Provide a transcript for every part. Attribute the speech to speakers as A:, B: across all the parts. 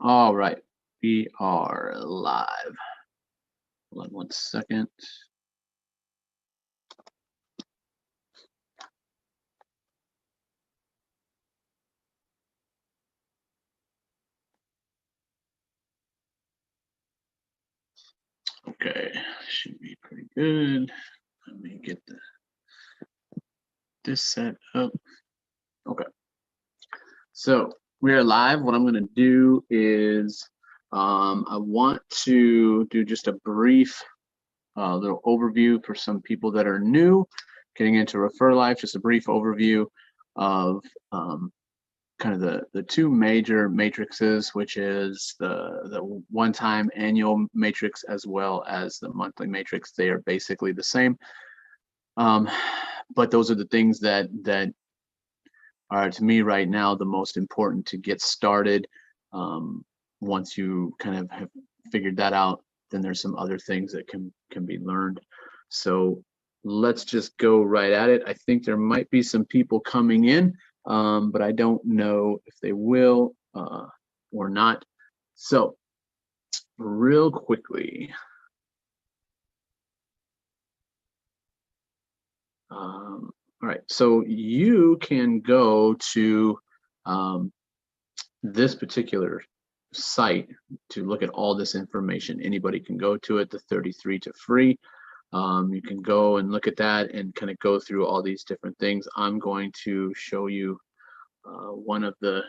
A: All right, we are live. Hold on one second. Okay, should be pretty good. Let me get this set up. Okay, so we are live. What I'm going to do is I want to do just a brief little overview for some people that are new getting into Refer Life, just a brief overview of kind of the two major matrices, which is the one-time annual matrix as well as the monthly matrix. They are basically the same, but those are the things that are, to me right now, the most important to get started. Once you kind of have figured that out, then there's some other things that can be learned. So let's just go right at it. I think there might be some people coming in, but I don't know if they will or not. So real quickly, all right, so you can go to this particular site to look at all this information. Anybody can go to it, the 33 to free. You can go and look at that and kind of go through all these different things. I'm going to show you one of the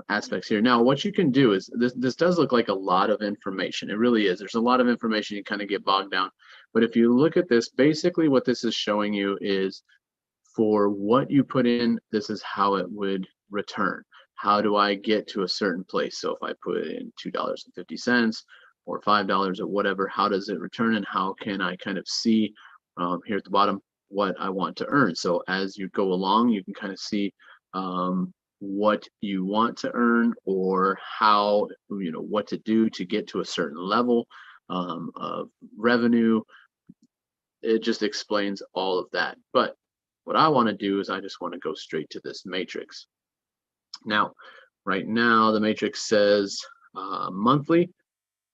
A: aspects here. Now, what you can do is, this does look like a lot of information. It really is. There's a lot of information, you kind of get bogged down. But if you look at this, basically what this is showing you is for what you put in, this is how it would return. How do I get to a certain place? So if I put in $2.50 or $5 or whatever, how does it return, and how can I kind of see here at the bottom what I want to earn? So as you go along, you can kind of see what you want to earn, or how, what to do to get to a certain level of revenue. It just explains all of that. But what I want to do is I just want to go straight to this matrix. Now, right now, the matrix says monthly,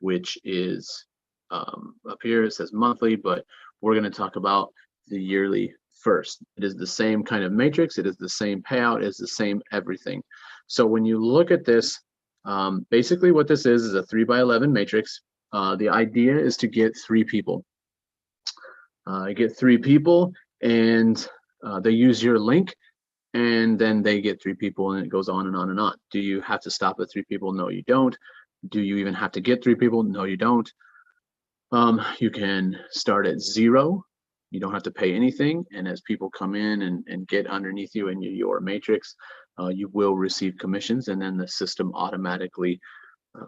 A: which is up here. It says monthly, but we're going to talk about the yearly first. It is the same kind of matrix. It is the same payout. It is the same everything. So when you look at this, basically what this is a 3x11 matrix. The idea is to get 3 people. Get 3 people, and they use your link, and then they get 3 people, and it goes on and on and on. Do you have to stop at 3 people? No, you don't. Do you even have to get 3 people? No, you don't. You can start at 0. You don't have to pay anything, and as people come in and get underneath you in your matrix, you will receive commissions, and then the system automatically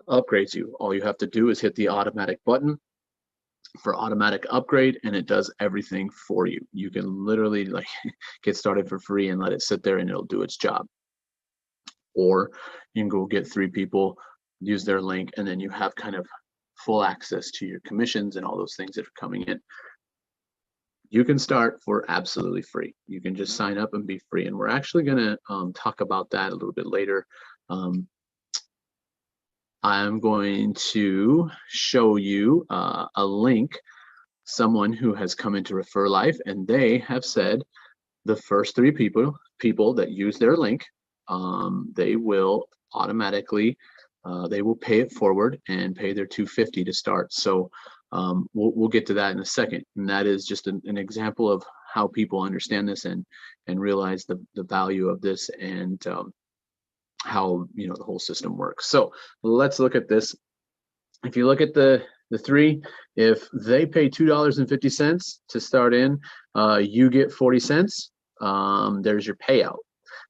A: upgrades you. All you have to do is hit the automatic button for automatic upgrade, and it does everything for you. You can literally like get started for free and let it sit there, and it'll do its job. Or you can go get 3 people, use their link, and then you have kind of full access to your commissions and all those things that are coming in. You can start for absolutely free. You can just sign up and be free. And we're actually going to talk about that a little bit later. I'm going to show you a link, someone who has come into Refer Life, and they have said the first 3 people that use their link, they will automatically, they will pay it forward and pay their $250 to start. So we'll get to that in a second, and that is just an example of how people understand this and realize the value of this, and how the whole system works. So let's look at this. If you look at the 3, if they pay $2.50 to start in, you get 40 cents. There's your payout.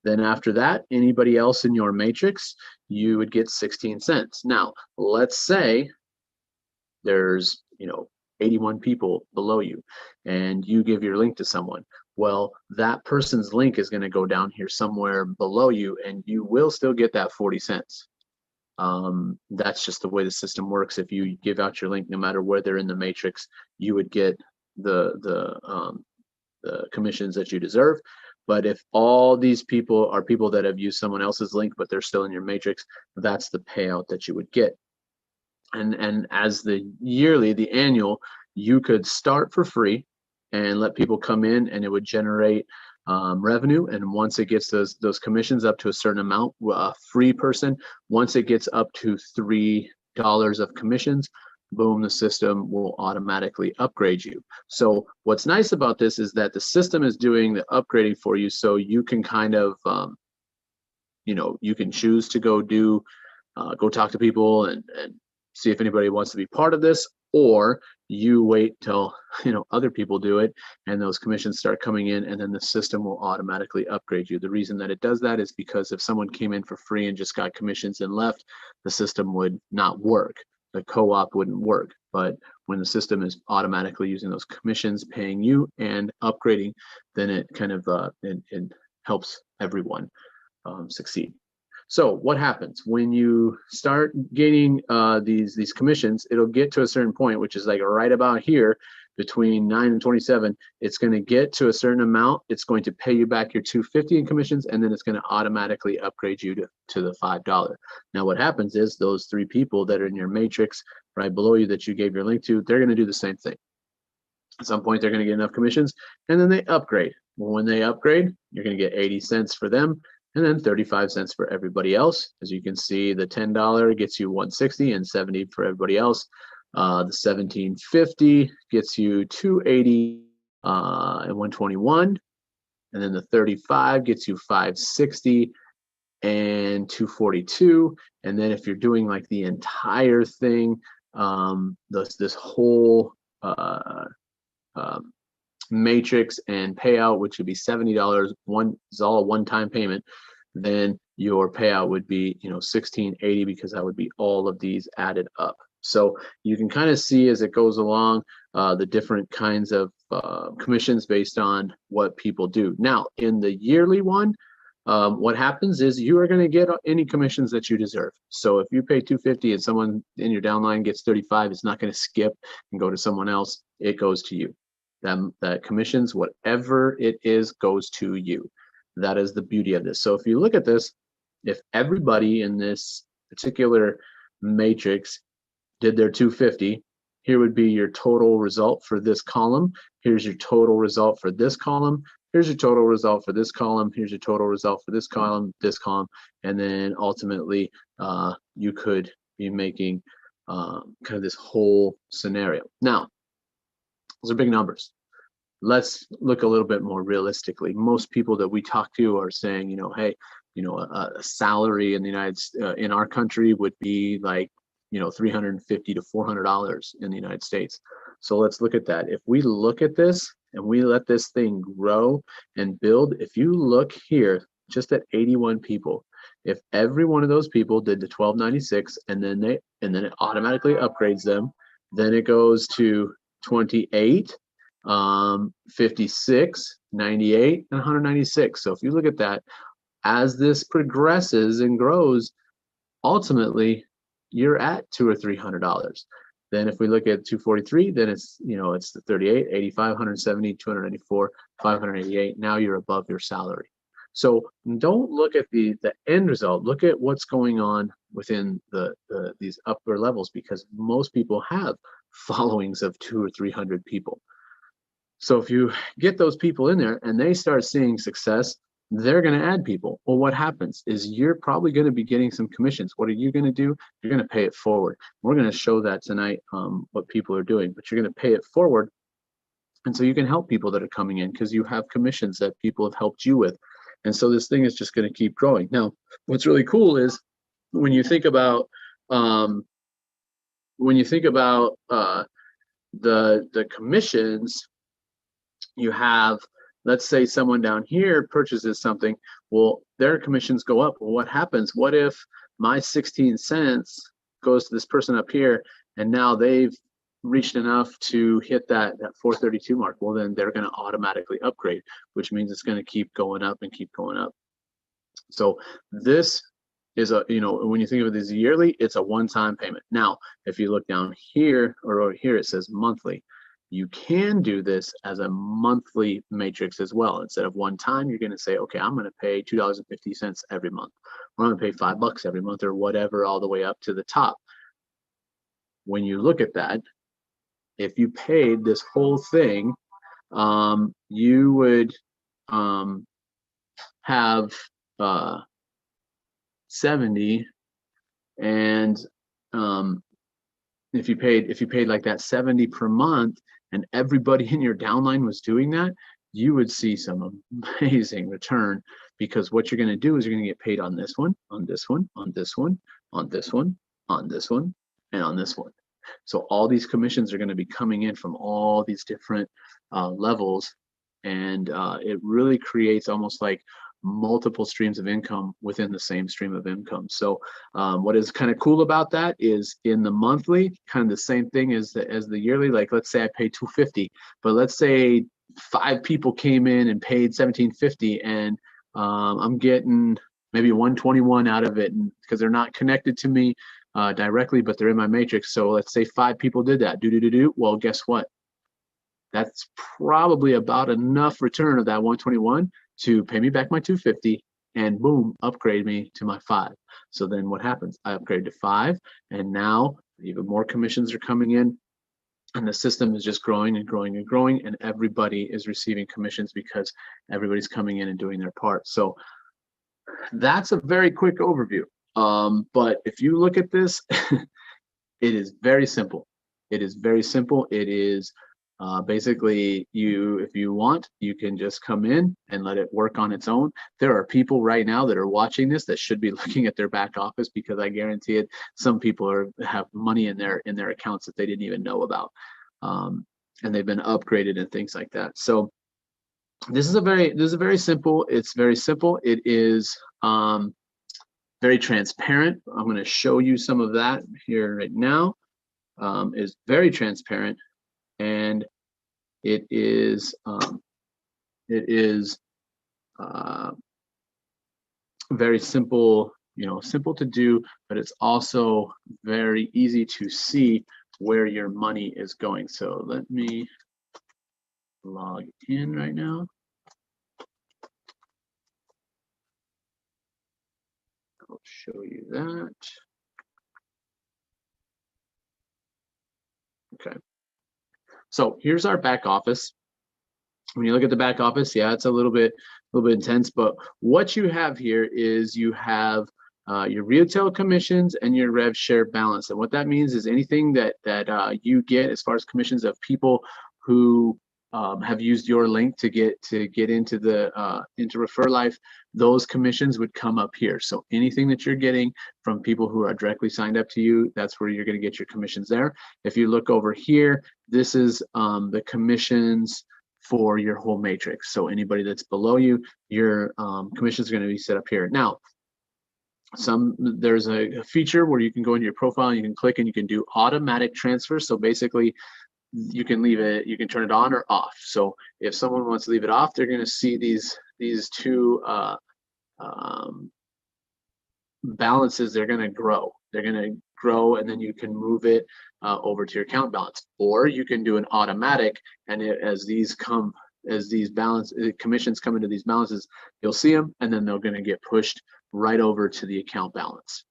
A: Then after that, anybody else in your matrix, you would get 16 cents. Now, let's say there's 81 people below you, and you give your link to someone. Well, that person's link is going to go down here somewhere below you, and you will still get that 40 cents. That's just the way the system works. If you give out your link, no matter where they're in the matrix, you would get the commissions that you deserve. But if all these people are people that have used someone else's link, but they're still in your matrix, that's the payout that you would get. And as the yearly, the annual, you could start for free and let people come in, and it would generate revenue. And once it gets those commissions up to a certain amount, a free person, once it gets up to $3 of commissions, boom, the system will automatically upgrade you. So what's nice about this is that the system is doing the upgrading for you, so you can kind of you can choose to go talk to people and see if anybody wants to be part of this, or you wait till other people do it and those commissions start coming in, and then the system will automatically upgrade you. The reason that it does that is because if someone came in for free and just got commissions and left, the system would not work. The co-op wouldn't work. But when the system is automatically using those commissions, paying you and upgrading, then it kind of it helps everyone succeed. So what happens when you start getting these commissions? It'll get to a certain point, which is like right about here between 9 and 27. It's going to get to a certain amount. It's going to pay you back your $250 in commissions, and then it's going to automatically upgrade you to the $5. Now what happens is those 3 people that are in your matrix right below you that you gave your link to, they're going to do the same thing. At some point, they're going to get enough commissions, and then they upgrade. Well, when they upgrade, you're going to get 80 cents for them, and then 35 cents for everybody else. As you can see, the $10 gets you 160 and 70 for everybody else. The $17.50 gets you 280 and 121, and then the 35 gets you 560 and 242. And then if you're doing like the entire thing, this whole matrix and payout, which would be $70, is all a one-time payment, then your payout would be $16.80, because that would be all of these added up. So you can kind of see as it goes along the different kinds of commissions based on what people do. Now in the yearly one, what happens is you are going to get any commissions that you deserve. So if you pay $250 and someone in your downline gets 35, it's not going to skip and go to someone else. It goes to you. That commissions, whatever it is, goes to you. That is the beauty of this. So if you look at this, if everybody in this particular matrix did their 250, here would be your total result for this column. Here's your total result for this column. Here's your total result for this column. Here's your total result for this column, and then ultimately you could be making kind of this whole scenario. Now, those are big numbers. Let's look a little bit more realistically. Most people that we talk to are saying, hey, a salary in the in our country would be like, $350 to $400 in the United States. So let's look at that. If we look at this and we let this thing grow and build, if you look here, just at 81 people, if every one of those people did the 1296 and then it automatically upgrades them, then it goes to 28, 56, 98, and 196. So if you look at that, as this progresses and grows, ultimately you're at $200 or $300. Then if we look at 243, then it's it's the 38, 85, 170, 294, 588. Now you're above your salary. So don't look at the end result. Look at what's going on within these upper levels, because most people have followings of 200 or 300 people. So if you get those people in there and they start seeing success, they're going to add people. Well, what happens is you're probably going to be getting some commissions. What are you going to do? You're going to pay it forward. We're going to show that tonight, what people are doing, but you're going to pay it forward. And so you can help people that are coming in because you have commissions that people have helped you with. And so this thing is just going to keep growing. Now, what's really cool is when you think about the commissions, you have, let's say someone down here purchases something, well, their commissions go up. Well, what happens? What if my 16 cents goes to this person up here and now they've reached enough to hit that 432 mark? Well, then they're going to automatically upgrade, which means it's going to keep going up and keep going up. So this is when you think of it as yearly, it's a one-time payment. Now, if you look down here or over here, it says monthly. You can do this as a monthly matrix as well. Instead of one time, you're going to say, okay, I'm going to pay $2.50 every month, or I'm going to pay $5 every month, or whatever, all the way up to the top. When you look at that, if you paid this whole thing, you would have 70, and if you paid like that 70 per month, and everybody in your downline was doing that, you would see some amazing return, because what you're going to do is you're going to get paid on this one, on this one, on this one, on this one, on this one, and on this one. So all these commissions are going to be coming in from all these different levels, and it really creates almost like multiple streams of income within the same stream of income. So what is kind of cool about that is in the monthly, kind of the same thing as the yearly. Like, let's say I pay $250, but let's say 5 people came in and paid $17.50, and I'm getting maybe 121 out of it, and because they're not connected to me directly, but they're in my matrix. So let's say 5 people did that. Well, guess what? That's probably about enough return of that 121 to pay me back my $250, and boom, upgrade me to my 5. So then what happens? I upgrade to 5, and now even more commissions are coming in, and the system is just growing and growing and growing, and everybody is receiving commissions because everybody's coming in and doing their part. So that's a very quick overview. But if you look at this, it is very simple. It is very simple. It is basically, if you want, you can just come in and let it work on its own. There are people right now that are watching this that should be looking at their back office, because I guarantee it, some people have money in their accounts that they didn't even know about, and they've been upgraded and things like that. So this is very simple. It's very simple. It is very transparent. I'm going to show you some of that here right now. Is very transparent. And it is very simple, simple to do, but it's also very easy to see where your money is going. So let me log in right now. I'll show you that. Okay. So here's our back office. When you look at the back office, yeah, it's a little bit intense, but what you have here is you have your retail commissions and your rev share balance. And what that means is anything that you get as far as commissions of people who have used your link to get into Refer Life, those commissions would come up here. So anything that you're getting from people who are directly signed up to you, that's where you're going to get your commissions there. If you look over here, this is the commissions for your whole matrix. So anybody that's below you, your commissions are going to be set up here. Now, there's a feature where you can go into your profile and you can click and you can do automatic transfer. So basically, you can leave it, you can turn it on or off. So if someone wants to leave it off, they're going to see these two balances. They're going to grow. They're going to grow, and then you can move it over to your account balance, or you can do an automatic. And as these commissions come into these balances, you'll see them, and then they're going to get pushed right over to the account balance.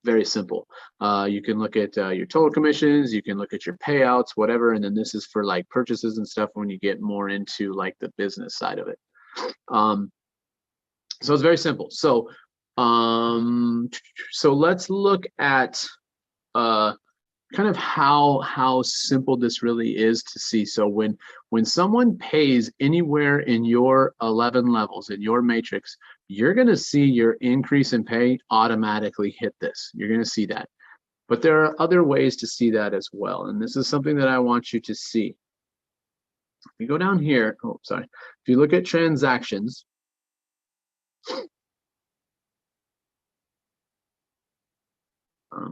A: Very simple. You can look at your total commissions, you can look at your payouts, whatever, and then this is for like purchases and stuff when you get more into like the business side of it. So it's very simple. So let's look at kind of how simple this really is to see. So when someone pays anywhere in your 11 levels in your matrix, you're going to see your increase in pay automatically hit this. You're going to see that. But there are other ways to see that as well. And this is something that I want you to see. If you go down here, oh, sorry. If you look at transactions,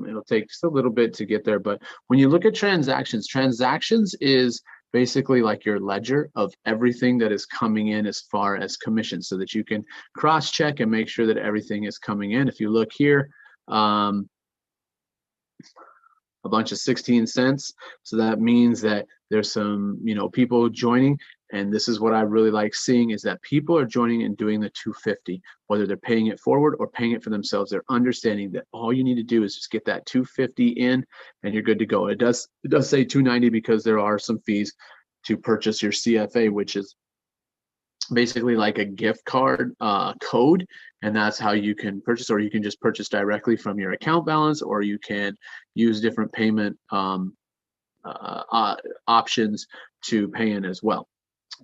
A: it'll take just a little bit to get there. But when you look at transactions, transactions is basically like your ledger of everything that is coming in as far as commissions, so that you can cross-check and make sure that everything is coming in. If you look here, a bunch of 16 cents. So that means that there's some, people joining. And this is what I really like seeing, is that people are joining and doing the 250, whether they're paying it forward or paying it for themselves. They're understanding that all you need to do is just get that 250 in and you're good to go. It does say 290 because there are some fees to purchase your CFA, which is basically like a gift card code, and that's how you can purchase, or you can just purchase directly from your account balance, or you can use different payment options to pay in as well.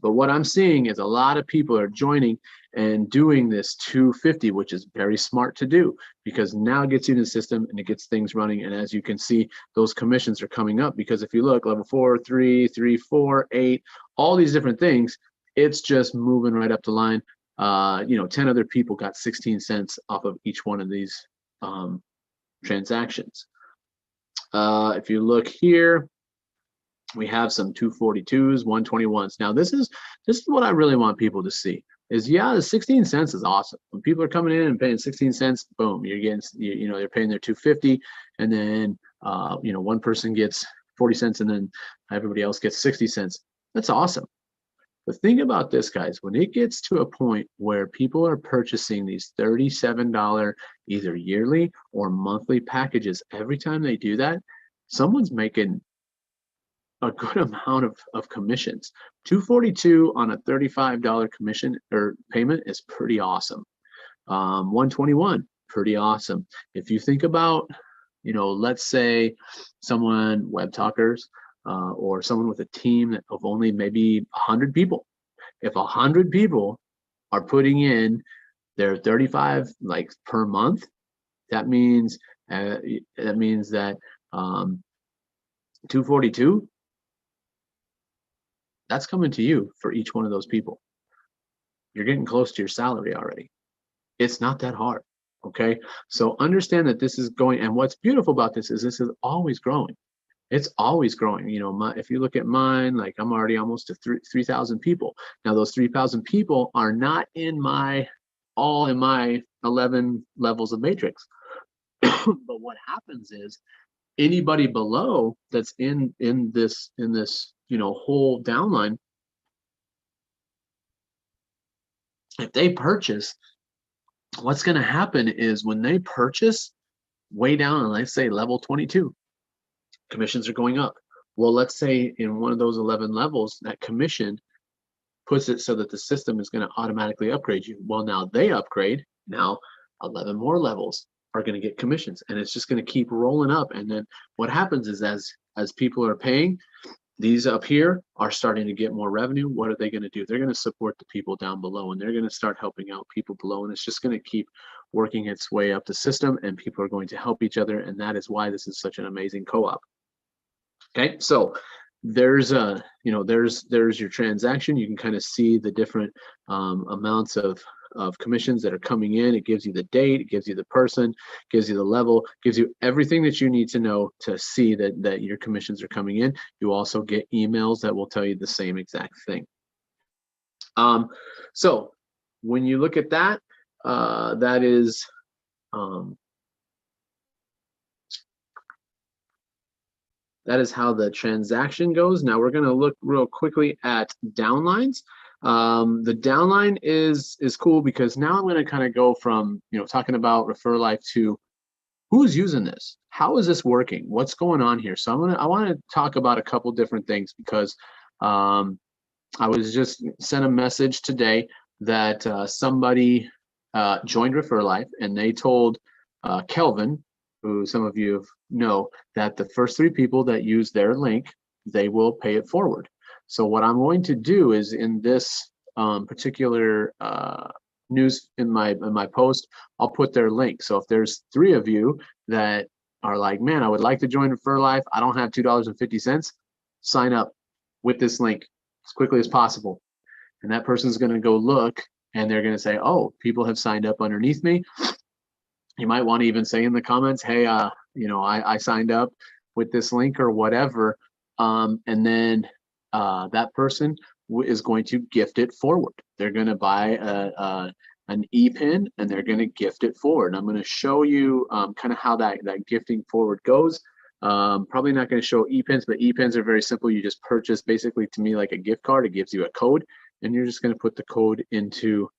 A: But what I'm seeing is a lot of people are joining and doing this 250, which is very smart to do, because now it gets you in the system and it gets things running. And as you can see, those commissions are coming up, because if you look, level 4, 3, 3, 4, 8, all these different things, it's just moving right up the line. 10 other people got 16 cents off of each one of these transactions. If you look here, we have some 242s, 121s. Now this is what I really want people to see is, the 16 cents is awesome. When people are coming in and paying 16 cents, boom, you're getting, they're paying their 250, and then one person gets 40 cents and then everybody else gets 60 cents. That's awesome. But think about this, guys. When it gets to a point where people are purchasing these $37 either yearly or monthly packages, every time they do that, someone's making a good amount of commissions. 242 on a $35 commission or payment is pretty awesome. 121, pretty awesome. If you think about, let's say someone, web talkers, or someone with a team of only maybe 100 people. If 100 people are putting in their 35 like per month, that means that 242, that's coming to you for each one of those people. You're getting close to your salary already. It's not that hard. Okay, so understand that this is going, and what's beautiful about this is always growing. It's always growing. If you look at mine, like I'm already almost to 3,000 people. Now those 3,000 people are not all in my 11 levels of matrix. But what happens is anybody below that's in this whole downline, if they purchase, what's going to happen is when they purchase way down, and let's say level 22, commissions are going up. Well, let's say in one of those 11 levels, that commission puts it so that the system is going to automatically upgrade you. Well, now they upgrade. Now 11 more levels are going to get commissions, and it's just going to keep rolling up. And then what happens is as people are paying, these up here are starting to get more revenue. What are they going to do? They're going to support the people down below, and they're going to start helping out people below, and it's just going to keep working its way up the system, and people are going to help each other. And that is why this is such an amazing co-op. Okay, so there's there's your transaction. You can kind of see the different amounts of commissions that are coming in. It gives you the date, it gives you the person, gives you the level, gives you everything that you need to know to see that your commissions are coming in. You also get emails that will tell you the same exact thing. So when you look at that, that is how the transaction goes. Now we're going to look real quickly at downlines. The downline is cool because now I'm going to kind of go from talking about ReferLife to who's using this, how is this working, what's going on here. So I want to talk about a couple different things, because I was just sent a message today that somebody joined ReferLife, and they told Kelvin, who some of you know, that the first 3 people that use their link, they will pay it forward. So what I'm going to do is in this particular news in my post, I'll put their link. So if there's 3 of you that are like, man, I would like to join ReferLife, I don't have $2.50, sign up with this link as quickly as possible. And that person's going to go look, and they're going to say, oh, people have signed up underneath me. You might want to even say in the comments, hey, I signed up with this link or whatever. And then that person is going to gift it forward. They're going to buy an e-pin, and they're going to gift it forward. And I'm going to show you kind of how that gifting forward goes. Probably not going to show e-pins, but e-pins are very simple. You just purchase basically to me like a gift card. It gives you a code, and you're just going to put the code into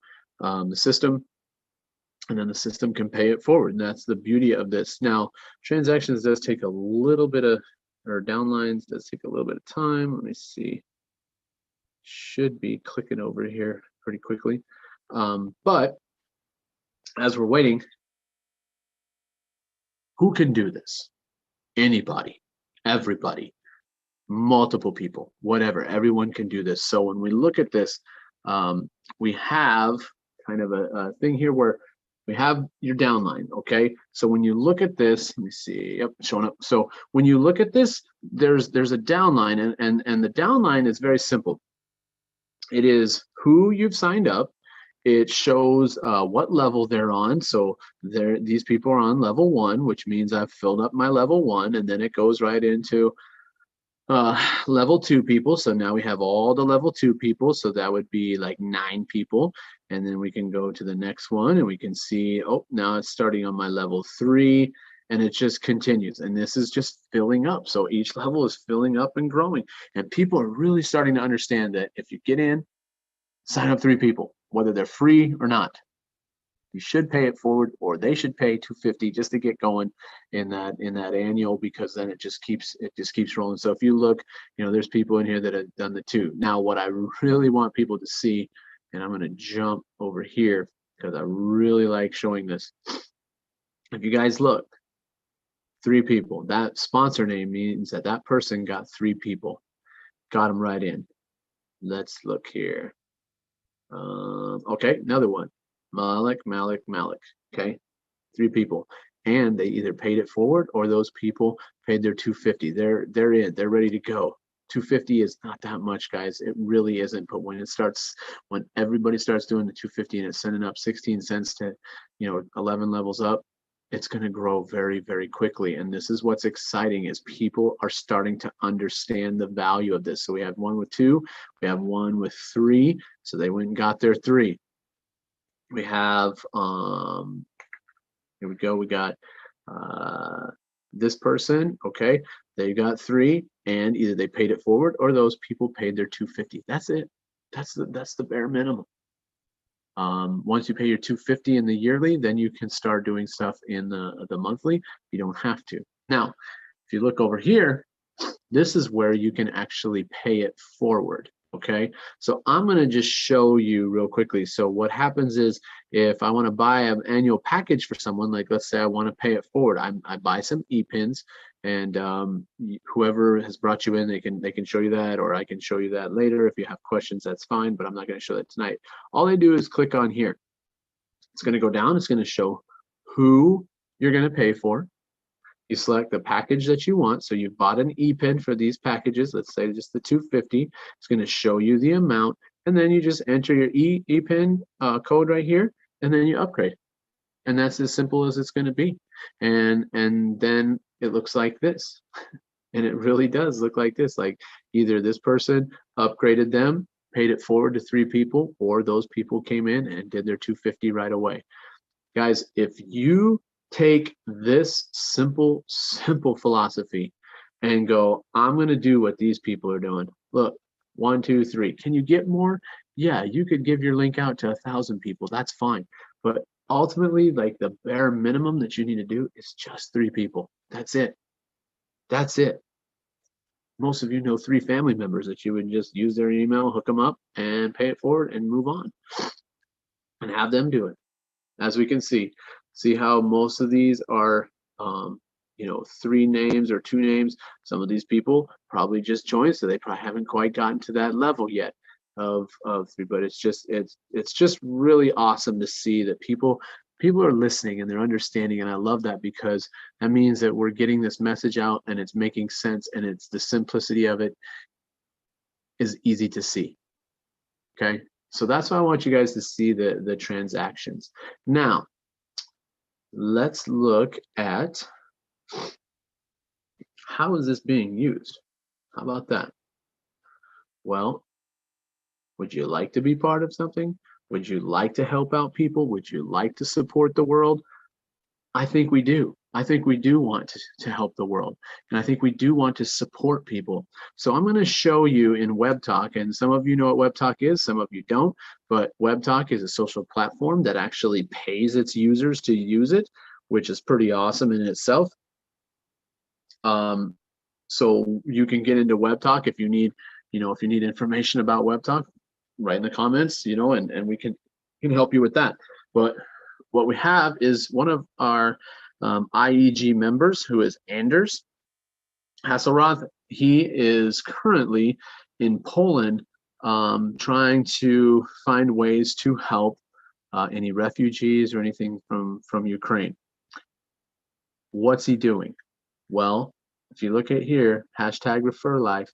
A: the system, and then the system can pay it forward. And that's the beauty of this. Now, transactions does take a little bit of, or downlines does take a little bit of time. Let me see. Should be clicking over here pretty quickly. But as we're waiting, who can do this? Anybody, everybody, multiple people, whatever, everyone can do this. So when we look at this, we have kind of a thing here where we have your downline, okay? So when you look at this, let me see, yep, showing up. So when you look at this, there's a downline, and the downline is very simple. It is who you've signed up. It shows what level they're on. So these people are on level 1, which means I've filled up my level 1, and then it goes right into level 2 people. So now we have all the level 2 people. So that would be like 9 people. And then we can go to the next one and we can see, oh, now it's starting on my level 3, and it just continues. And this is just filling up. So each level is filling up and growing. And people are really starting to understand that if you get in, sign up 3 people, whether they're free or not. You should pay it forward, or they should pay $250 just to get going in that annual, because then it just keeps rolling. So if you look, there's people in here that have done the 2. Now, what I really want people to see, and I'm going to jump over here because I really like showing this. If you guys look, 3 people. That sponsor name means that person got 3 people, got them right in. Let's look here. Okay, another one. Malik. Okay, 3 people, and they either paid it forward or those people paid their $250. They're in. They're ready to go. $250 is not that much, guys. It really isn't. But when everybody starts doing the $250 and it's sending up 16 cents to 11 levels up, it's going to grow very, very quickly. And this is what's exciting, is people are starting to understand the value of this. So we have one with 2, we have one with 3. So they went and got their 3. We have, here we go. We got this person, okay, they got 3, and either they paid it forward or those people paid their $250. That's it. That's the bare minimum. Once you pay your $250 in the yearly, then you can start doing stuff in the monthly. You don't have to. Now, if you look over here, this is where you can actually pay it forward. Okay, so I'm going to just show you real quickly. So what happens is, if I want to buy an annual package for someone, like let's say I want to pay it forward, I buy some e-pins, and whoever has brought you in, they can show you that, or I can show you that later. If you have questions, that's fine, but I'm not going to show that tonight. All they do is click on here. It's going to go down. It's going to show who you're going to pay for. You select the package that you want. So you've bought an e-pin for these packages. Let's say just the $250. It's going to show you the amount, and then you just enter your e-pin code right here, and then you upgrade. And that's as simple as it's going to be. And then it looks like this. And it really does look like this. Like either this person upgraded them, paid it forward to 3 people, or those people came in and did their $250 right away. Guys, if you take this simple philosophy and go, I'm going to do what these people are doing. Look, 1, 2, 3. Can you get more? Yeah, you could give your link out to 1,000 people. That's fine. But ultimately, like, the bare minimum that you need to do is just 3 people. That's it. That's it. Most of you know 3 family members that you would just use their email, hook them up, and pay it forward and move on and have them do it. As we can see how most of these are 3 names or 2 names. Some of these people probably just joined, so they probably haven't quite gotten to that level yet of 3. But it's just really awesome to see that people are listening and they're understanding, and I love that, because that means that we're getting this message out and it's making sense, and it's the simplicity of it is easy to see. Okay, so that's why I want you guys to see the transactions. Now, let's look at how is this being used. How about that? Well, would you like to be part of something? Would you like to help out people? Would you like to support the world? I think we do. I think we do want to help the world, and I think we do want to support people. So I'm going to show you in WebTalk, and some of you know what WebTalk is, some of you don't, but WebTalk is a social platform that actually pays its users to use it, which is pretty awesome in itself. So you can get into WebTalk if you need, if you need information about WebTalk, write in the comments, and we can help you with that. But what we have is one of our IEG members, who is Anders Hasselroth. He is currently in Poland, trying to find ways to help any refugees or anything from Ukraine. What's he doing? Well, if you look at here, #ReferLife,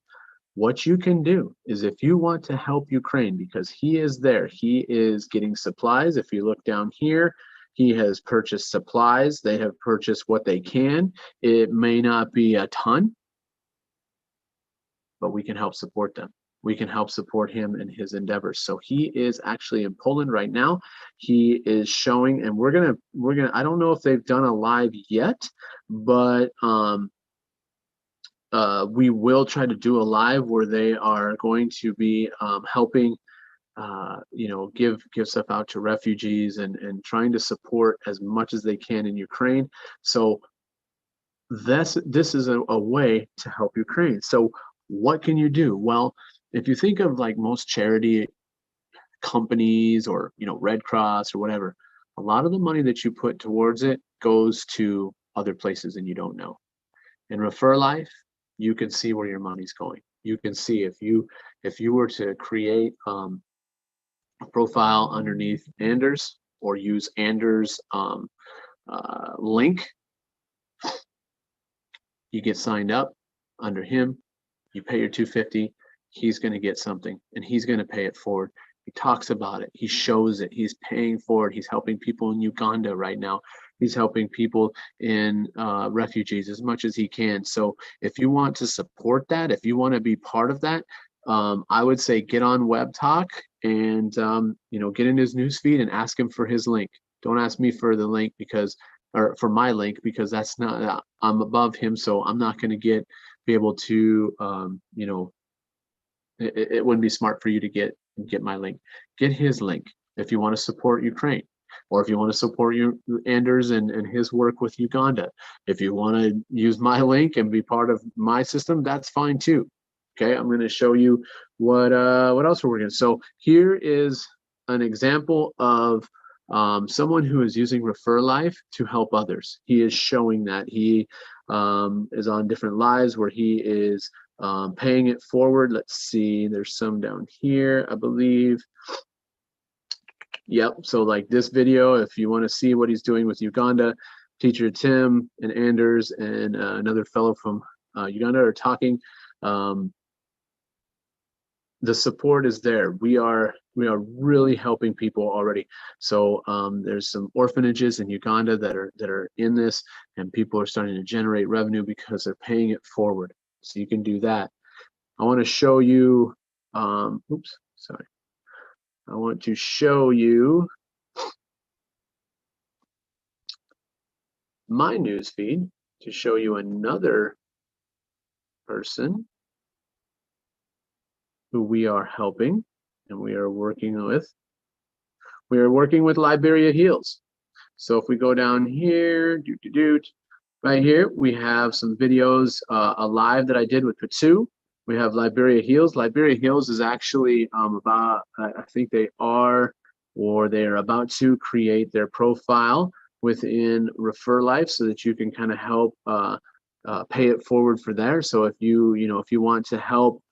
A: what you can do is, if you want to help Ukraine, because he is there, he is getting supplies. If you look down here, he has purchased supplies. They have purchased what they can. It may not be a ton, but we can help support them. We can help support him in his endeavors. So he is actually in Poland right now. He is showing, and we're gonna, I don't know if they've done a live yet, but we will try to do a live where they are going to be helping, give stuff out to refugees and trying to support as much as they can in Ukraine. So this is a way to help Ukraine. So what can you do? Well, if you think of like most charity companies or Red Cross or whatever, a lot of the money that you put towards it goes to other places and you don't know. In ReferLife, you can see where your money's going. You can see if you were to create a profile underneath Anders, or use Anders' link, you get signed up under him, you pay your $250, he's going to get something and he's going to pay it forward. He talks about it, he shows it, he's paying for it. He's helping people in Uganda right now. He's helping people in refugees as much as he can. So if you want to support that, if you want to be part of that, I would say get on WebTalk and get in his newsfeed and ask him for his link. Don't ask me for the link or for my link, because that's not, I'm above him, so I'm not going to be able to it wouldn't be smart for you to get my link. Get his link if you want to support Ukraine, or if you want to support Anders and his work with Uganda. If you want to use my link and be part of my system, that's fine too. Okay, I'm going to show you what else we're working on. So here is an example of someone who is using ReferLife to help others. He is showing that he is on different lives where he is paying it forward. Let's see, there's some down here, I believe. Yep, so like this video, if you want to see what he's doing with Uganda, Teacher Tim and Anders and another fellow from Uganda are talking. The support is there. We are really helping people already. So there's some orphanages in Uganda that are in this, and people are starting to generate revenue because they're paying it forward. So you can do that. I want to show you. Oops, sorry. I want to show you my news feed to show you another person who we are helping and we are working with. We are working with Liberia Heals. So if we go down here, right here, we have some videos, a live that I did with Patu. We have Liberia Heals. Liberia Heals is actually about, I think they are about to create their profile within ReferLife so that you can kind of help pay it forward for there. So if you want to help,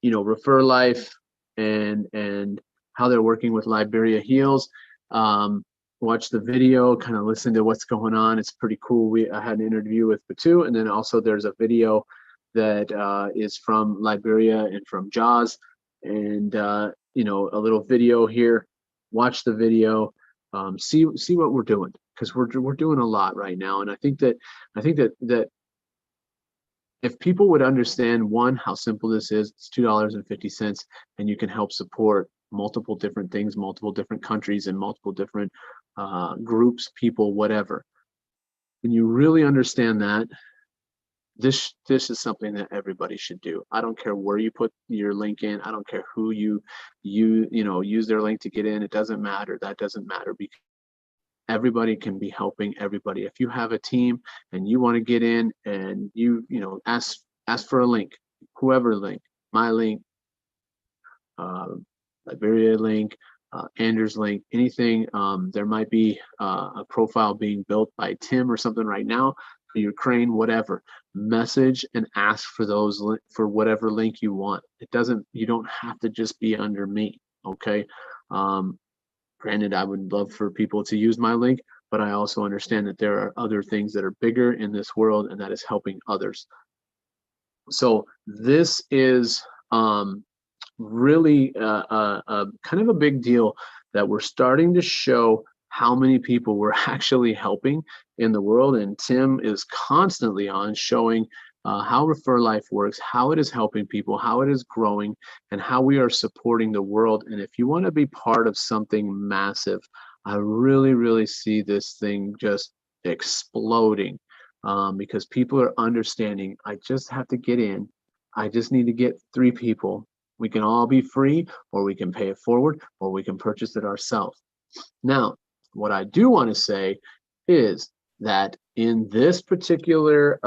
A: ReferLife and how they're working with Liberia Heals, watch the video, kind of listen to what's going on. It's pretty cool. I had an interview with Patu, and then also there's a video that is from Liberia and from Jaws, and a little video here. Watch the video, see what we're doing, because we're doing a lot right now. And I think that if people would understand, one, how simple this is, it's $2.50, and you can help support multiple different things, multiple different countries, and multiple different groups, people, whatever. When you really understand that, this is something that everybody should do. I don't care where you put your link in. I don't care who you use their link to get in. It doesn't matter. That doesn't matter, because everybody can be helping everybody. If you have a team and you want to get in, and you ask for a link, whoever link, my link, Liberia link, Andrew's link, anything. There might be a profile being built by Tim or something right now for Ukraine, whatever. Message and ask for those for whatever link you want. You don't have to just be under me. Okay. Granted, I would love for people to use my link, but I also understand that there are other things that are bigger in this world, and that is helping others. So this is really kind of a big deal, that we're starting to show how many people we're actually helping in the world. And Tim is constantly on showing how Refer Life works, how it is helping people, how it is growing, and how we are supporting the world. And if you want to be part of something massive, I really, really see this thing just exploding, because people are understanding, I just have to get in. I just need to get 3 people. We can all be free, or we can pay it forward, or we can purchase it ourselves. Now, what I do want to say is that in this particular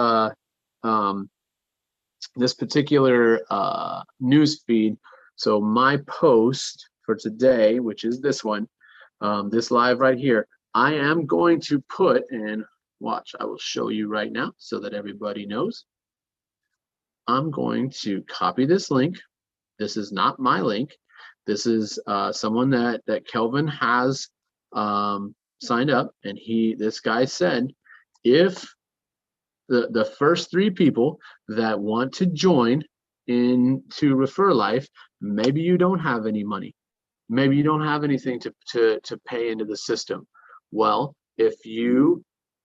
A: news feed, so my post for today, which is this one, this live right here, I am going to put, and watch, I will show you right now so that everybody knows. I'm going to copy this link. This is not my link. This is someone that Kelvin has signed up, and this guy said, if the first 3 people that want to join into Refer Life, maybe you don't have any money, maybe you don't have anything to pay into the system. Well, if you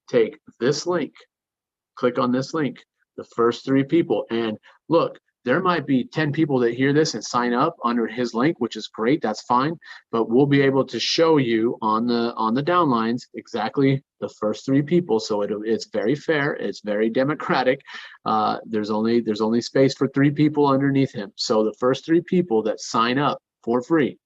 A: take this link, click on this link, the first 3 people, and look, there might be 10 people that hear this and sign up under his link, which is great. That's fine. But we'll be able to show you on the downlines exactly the first 3 people. So it's very fair. It's very democratic. There's only space for 3 people underneath him. So the first 3 people that sign up for free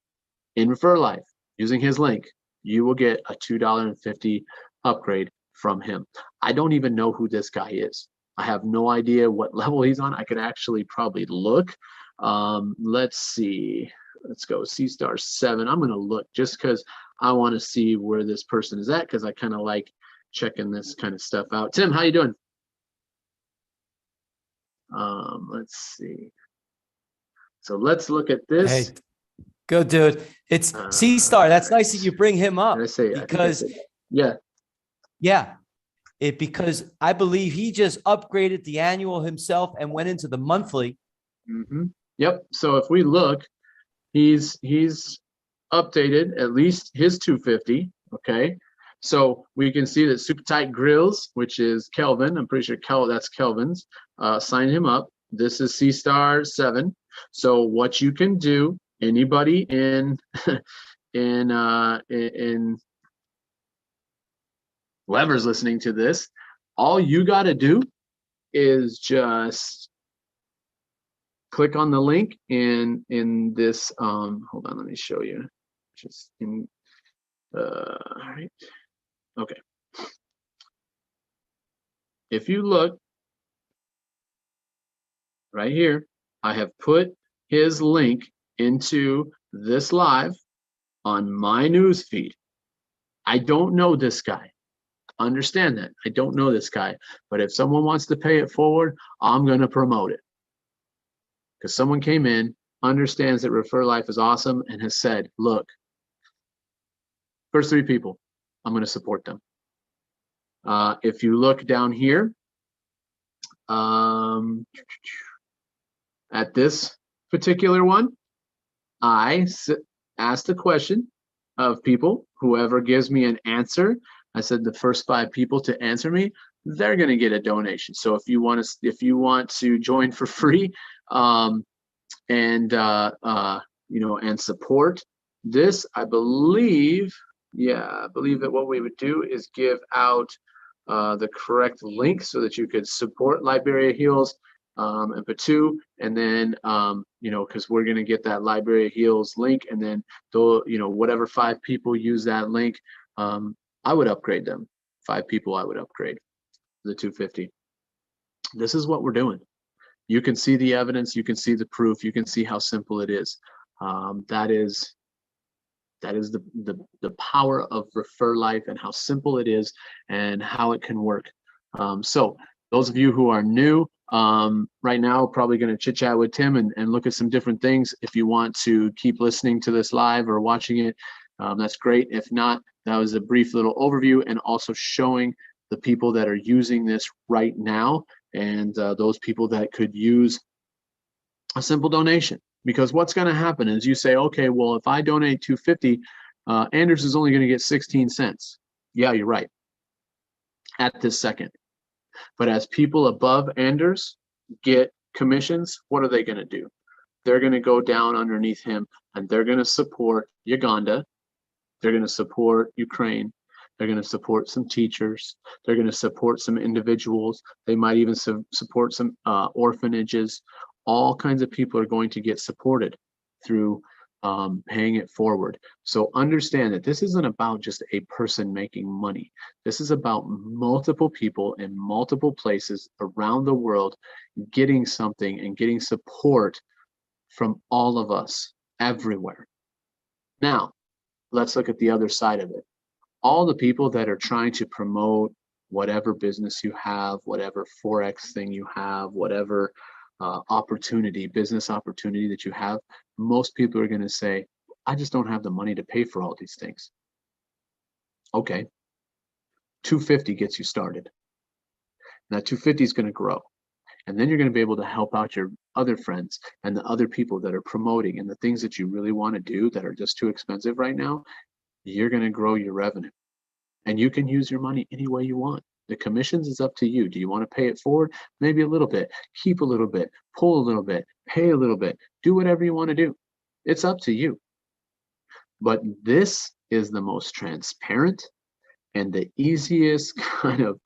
A: in Refer Life using his link, you will get a $2.50 upgrade from him. I don't even know who this guy is. I have no idea what level he's on. I could actually probably look. Let's see. Let's go C-star 7. I'm going to look just because I want to see where this person is at, because I kind of like checking this kind of stuff out. Tim, how you doing? Let's see. So let's look at this.
B: Hey, good, dude. It's C-star. That's nice that you bring him up. Because because I believe he just upgraded the annual himself and went into the monthly.
A: Mm-hmm. Yep. So if we look, he's updated at least his 250. Okay. So we can see that Super Tight Grills, which is Kelvin, I'm pretty sure that's Kelvin's, signed him up. This is C-star 7. So what you can do, anybody in whoever's listening to this, all you got to do is just click on the link in this. Hold on, let me show you. Just in. All right. Okay. If you look right here, I have put his link into this live on my news feed. I don't know this guy. Understand that. I don't know this guy, but if someone wants to pay it forward, I'm going to promote it. Because someone came in, understands that Refer Life is awesome, and has said, look, first 3 people, I'm going to support them. If you look down here at this particular one, I asked a question of people. Whoever gives me an answer, I said the first 5 people to answer me, they're going to get a donation. So if you want to join for free, and support this, I believe Yeah, I believe that what we would do is give out the correct link so that you could support Liberia Heals and Patu, and then because we're going to get that Liberia Heals link, and then whatever 5 people use that link, I would upgrade them. 5 people I would upgrade the 250. This is what we're doing. You can see the evidence, you can see the proof, you can see how simple it is. That is the power of Refer Life and how simple it is and how it can work. So those of you who are new right now, probably going to chit chat with Tim and look at some different things. If you want to keep listening to this live or watching it, that's great. If not, that was a brief little overview and also showing the people that are using this right now and those people that could use a simple donation. Because what's going to happen is you say, okay, well, if I donate $250, Anders is only going to get 16 cents. Yeah, you're right at this second. But as people above Anders get commissions, what are they going to do? They're going to go down underneath him and they're going to support Uganda. They're going to support Ukraine. They're going to support some teachers. They're going to support some individuals. They might even support some orphanages. All kinds of people are going to get supported through paying it forward. So understand that this isn't about just a person making money. This is about multiple people in multiple places around the world getting something and getting support from all of us everywhere. Now, let's look at the other side of it. All the people that are trying to promote whatever business you have, whatever Forex thing you have, whatever business opportunity that you have, most people are going to say, I just don't have the money to pay for all these things. Okay, 250 gets you started. Now 250 is going to grow. And then you're going to be able to help out your other friends and the other people that are promoting and the things that you really want to do that are just too expensive right now. You're going to grow your revenue. And you can use your money any way you want. The commissions is up to you. Do you want to pay it forward? Maybe a little bit, keep a little bit, pull a little bit, pay a little bit, do whatever you want to do. It's up to you. But this is the most transparent and the easiest kind of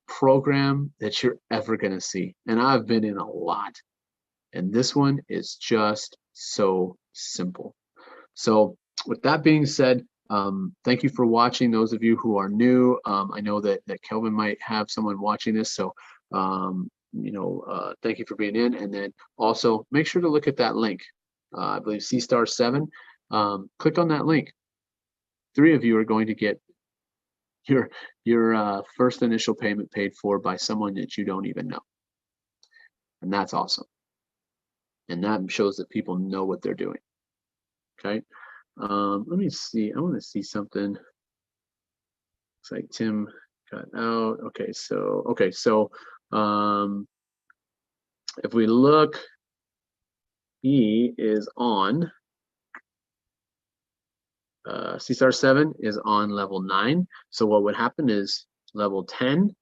A: program that you're ever going to see. And I've been in a lot. And this one is just so simple. So with that being said, thank you for watching. Those of you who are new, I know that Kelvin might have someone watching this, so thank you for being in. And then also make sure to look at that link. I believe C*7. Click on that link. 3 of you are going to get your first initial payment paid for by someone that you don't even know, and that's awesome. And that shows that people know what they're doing. Okay. Let me see. I want to see something. Looks like Tim got out. Okay, so if we look, he is on C*7 is on level 9. So what would happen is level 10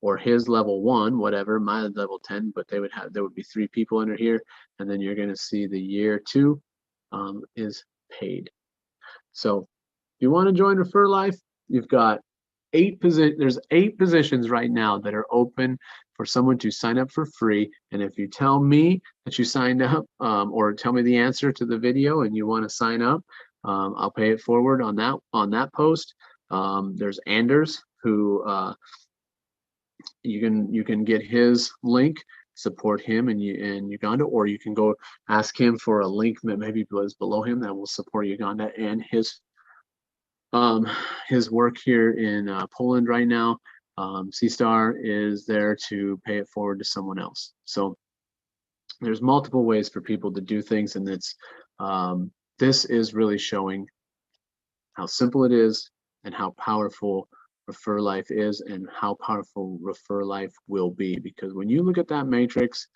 A: or his level 1, whatever, my level 10, but there would be 3 people under here, and then you're going to see the year 2 is paid. So if you want to join Refer Life, you've got 8 positions. There's 8 positions right now that are open for someone to sign up for free. And if you tell me that you signed up, or tell me the answer to the video and you want to sign up, I'll pay it forward on that post. There's Anders, who you can get his link, support him in Uganda, or you can go ask him for a link that maybe was below him that will support Uganda and his work here in Poland right now. C-Star is there to pay it forward to someone else. So there's multiple ways for people to do things, and this is really showing how simple it is and how powerful Refer Life is and how powerful Refer Life will be. Because when you look at that matrix,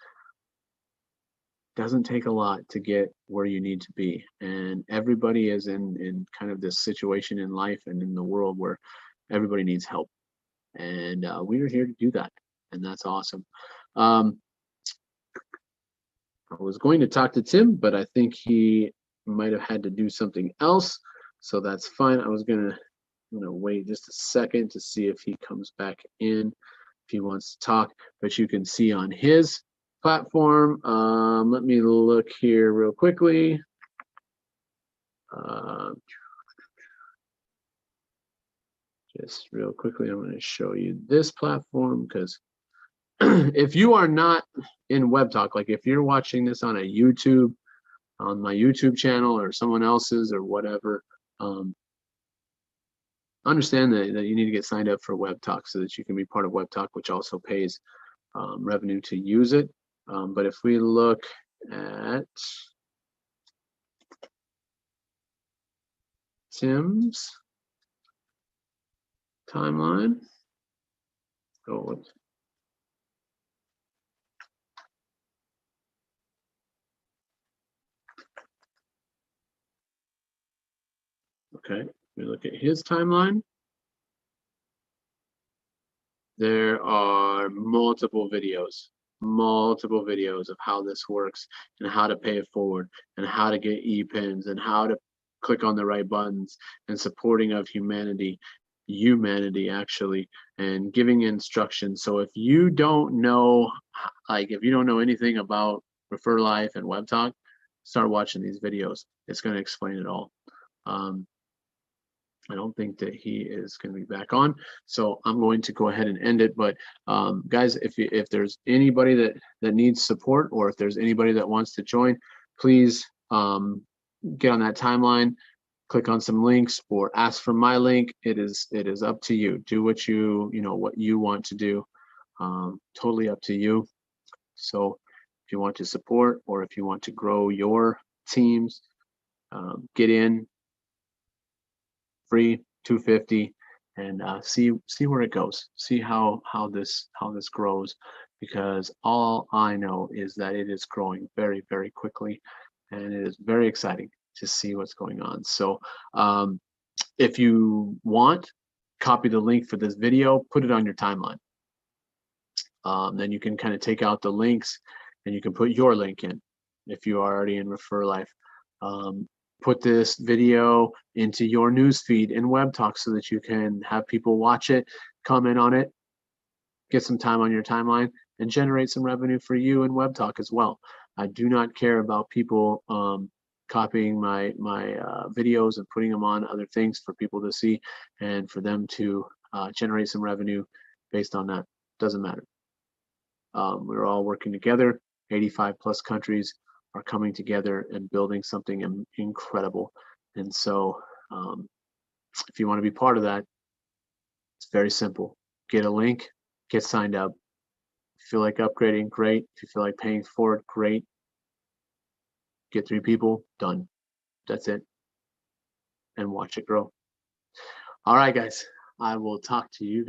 A: it doesn't take a lot to get where you need to be. And everybody is in kind of this situation in life and in the world where everybody needs help. And we are here to do that. And that's awesome. I was going to talk to Tim, but I think he might have had to do something else. So that's fine. I'm gonna wait just a second to see if he comes back in, if he wants to talk. But you can see on his platform. Let me look here real quickly. Just real quickly, I'm going to show you this platform because if you are not in WebTalk, like if you're watching this on a YouTube, on my YouTube channel or someone else's or whatever, understand that you need to get signed up for WebTalk so that you can be part of WebTalk, which also pays revenue to use it. But if we look at Tim's timeline, go. Okay, we look at his timeline. There are multiple videos of how this works and how to pay it forward and how to get e-pins and how to click on the right buttons and supporting of humanity actually, and giving instructions. So if you don't know, like if you don't know anything about Refer Life and WebTalk, start watching these videos. It's going to explain it all. I don't think that he is going to be back on, so I'm going to go ahead and end it. But guys, if there's anybody that needs support, or if there's anybody that wants to join, please get on that timeline, click on some links, or ask for my link. It is up to you. Do what what you want to do. Totally up to you. So if you want to support, or if you want to grow your teams, get in. Free, $250, and see where it goes. See how this grows, because all I know is that it is growing very, very quickly, and it is very exciting to see what's going on. So if you want, copy the link for this video, put it on your timeline. Then you can kind of take out the links and you can put your link in if you are already in Refer Life. Put this video into your newsfeed in WebTalk so that you can have people watch it, comment on it, get some time on your timeline, and generate some revenue for you in WebTalk as well. I do not care about people copying my videos and putting them on other things for people to see and for them to generate some revenue based on that. Doesn't matter. We're all working together. 85 plus countries are coming together and building something incredible. And so if you want to be part of that, it's very simple. Get a link, get signed up. If you feel like upgrading, great. If you feel like paying for it, great. Get 3 people, done. That's it. And watch it grow. All right, guys. I will talk to you guys.